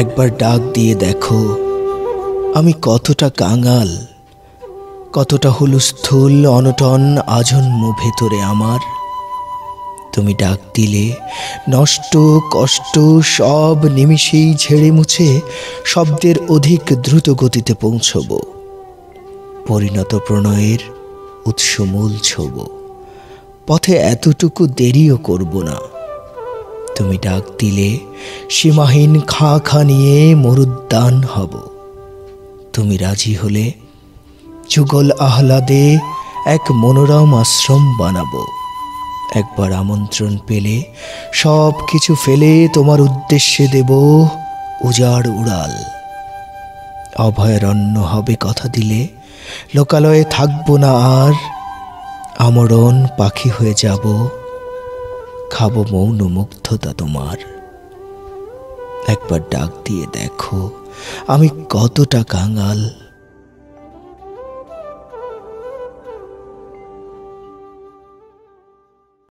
একবার ডাক দিয়ে দেখো আমি কতটা কাঙাল, কতটা হুলস্থুল অনটন আজন্ম ভেতরে আমার। তুমি ডাক দিলে নষ্ট কষ্ট সব নিমিষেই ঝেড়ে মুছে শব্দের অধিক দ্রুত গতিতে পৌঁছব, পরিণত প্রণয়ের উৎসমূল ছোব। পথে এতটুকু দেরিও করব না। তুমি ডাক দিলে সীমাহীন খাঁ খাঁ নিয়ে মরুদ্যান হব। তুমি রাজি হলে যুগল আহ্লাদে এক মনোরম আশ্রম বানাবো। একবার আমন্ত্রণ পেলে সব কিছু ফেলে তোমার উদ্দেশ্যে দেব উজাড় উড়াল। অভয়ারণ্য হবে কথা দিলে, লোকালয়ে থাকবো না আর, আমরণ পাখি হয়ে যাব, খাবো মৌন মুগ্ধতা তোমার। একবার ডাক দিয়ে দেখো আমি কতটা কাঙাল।